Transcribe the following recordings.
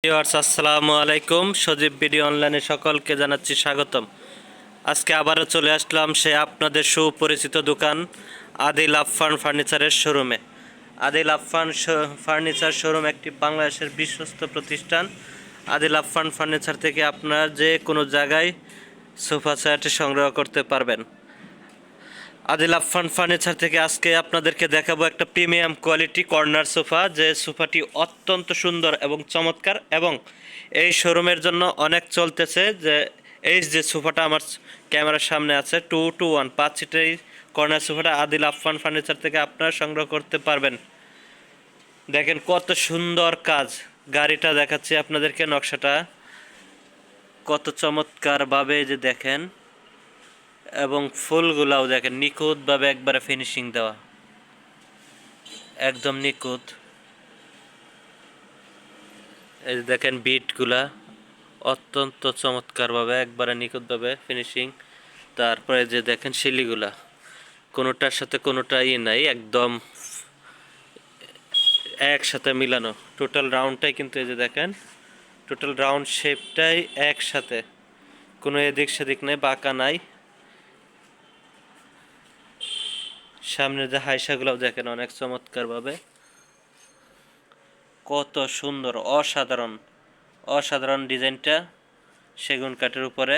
Viewers আসসালামু আলাইকুম। সজীব video অনলাইনে সকলকে জানাচ্ছি স্বাগতম। আজকে আবারও চলে আসলাম সে আপনাদের সুপরিচিত দোকান আদিল আফফান ফার্নিচারের শোরুমে। আদিল আফফান ফার্নিচার শোরুম একটি বাংলাদেশের বিশ্বস্ত প্রতিষ্ঠান। আদিল আফফান ফার্নিচার থেকে আপনারা যে কোনো জায়গায় সোফা সেট সংগ্রহ করতে পারবেন। আদিল আফফান ফার্নিচার থেকে আজকে আপনাদেরকে দেখাবো একটা প্রিমিয়াম কোয়ালিটি কর্নার সোফা, যে সোফাটি অত্যন্ত সুন্দর এবং চমৎকার, এবং এই শোরুমের জন্য অনেক চলতেছে। যে এই যে সোফাটা আমার ক্যামেরার সামনে আছে 2-1 5 সিটের এই কর্নার সোফাটা আদিল আফফান ফার্নিচার থেকে আপনারা সংগ্রহ করতে পারবেন। দেখেন কত সুন্দর কাজ, গাড়িটা দেখাচ্ছি আপনাদেরকে, নকশাটা কত চমৎকারভাবে যে দেখেন, এবং ফুলগুলাও দেখেন নিখুঁতভাবে একবারে ফিনিশিং দেওয়া, একদম নিখুঁত। এই যে দেখেন বিটগুলা অত্যন্ত চমৎকারভাবে একবারে নিখুঁতভাবে ফিনিশিং। তারপরে যে দেখেন শিলিগুলা কোনোটার সাথে কোনোটা নাই, একদম একসাথে মিলানো। টোটাল রাউন্ডটাই কিন্তু এই যে দেখেন, টোটাল রাউন্ড শেপটাই একসাথে, কোনো এদিক সেদিক নেই, বাঁকা নাই। সামনের যে হাইসাগুলোও দেখেন অনেক চমৎকারভাবে, কত সুন্দর, অসাধারণ অসাধারণ ডিজাইনটা সেগুন কাঠের উপরে।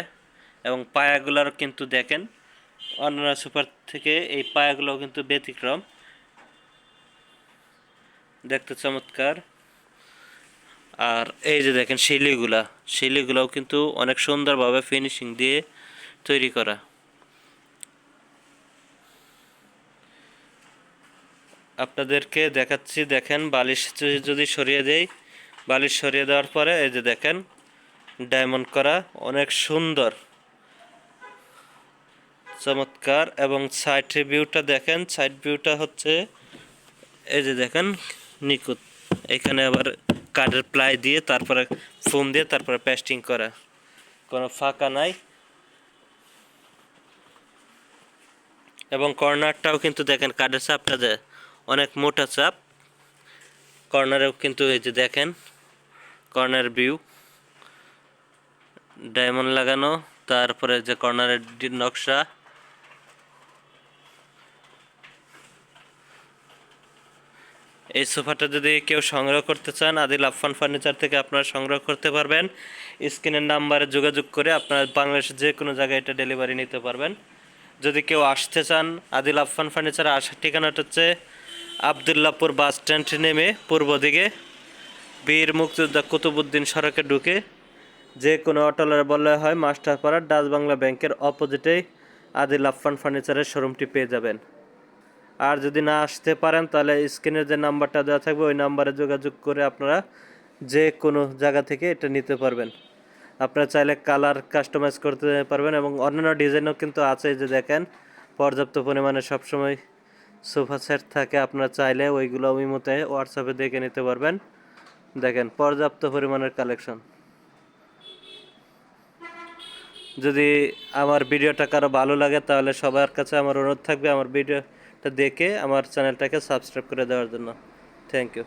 এবং পায়াগুলোর কিন্তু দেখেন অন্যান্য সুপার থেকে এই পায়াগুলোও কিন্তু ব্যতিক্রম, দেখতে চমৎকার। আর এই যে দেখেন শিলিগুলাও কিন্তু অনেক সুন্দরভাবে ফিনিশিং দিয়ে তৈরি করা। আপনাদেরকে দেখাচ্ছি, দেখেন বালিশ যদি সরিয়ে দেই, বালিশ সরিয়ে দেওয়ার পরে এই যে দেখেন ডায়মন্ড করা, অনেক সুন্দর চমৎকার। এবং সাইড ভিউটা দেখেন, সাইড ভিউটা হচ্ছে এই যে দেখেন নিখুঁত। এখানে আবার কাঠের প্লাই দিয়ে তারপরে ফোম দিয়ে তারপরে পেস্টিং করা, কোনো ফাঁকা নাই। এবং কর্নারটাও কিন্তু দেখেন কাঠের চাপটা দেয় অনেক মোটা চাপ। কর্নারেও কিন্তু এই যে দেখেন কর্নার ভিউ ডায়মন্ড লাগানো, তারপরে যে কর্নারের নকশা। এই সোফাটা যদি কেউ সংগ্রহ করতে চান আদিল আফফান ফার্নিচার থেকে আপনারা সংগ্রহ করতে পারবেন। স্ক্রিনের নাম্বারে যোগাযোগ করে আপনারা বাংলাদেশের যে কোনো জায়গায় এটা ডেলিভারি নিতে পারবেন। যদি কেউ আসতে চান আদিল আফফান ফার্নিচারে আসার ঠিকানাটা হচ্ছে আবদুল্লাপুর বাস স্ট্যান্ড নেমে পূর্ব দিকে বীর মুক্তিযোদ্ধা কুতুবুদ্দিন সড়কে ঢুকে যে কোনো অটোলার বললে হয় মাস্টারপাড়া ডাচ বাংলা ব্যাংকের অপোজিটেই আদিল আফফান ফার্নিচারের শোরুমটি পেয়ে যাবেন। আর যদি না আসতে পারেন তাহলে স্ক্রিনের যে নাম্বারটা দেওয়া থাকবে ওই নাম্বারে যোগাযোগ করে আপনারা যে কোনো জায়গা থেকে এটা নিতে পারবেন। আপনারা চাইলে কালার কাস্টমাইজ করতে পারবেন, এবং অন্যান্য ডিজাইনও কিন্তু আছে। যে দেখেন পর্যাপ্ত পরিমাণে সবসময় সোফা সেট থাকে, আপনারা চাইলে ওইগুলো ওই মতে হোয়াটসঅ্যাপে দেখে নিতে পারবেন। দেখেন পর্যাপ্ত পরিমাণের কালেকশন। যদি আমার ভিডিওটা কারো ভালো লাগে তাহলে সবার কাছে আমার অনুরোধ থাকবে আমার ভিডিওটা দেখে আমার চ্যানেলটাকে সাবস্ক্রাইব করে দেওয়ার জন্য। Thank you.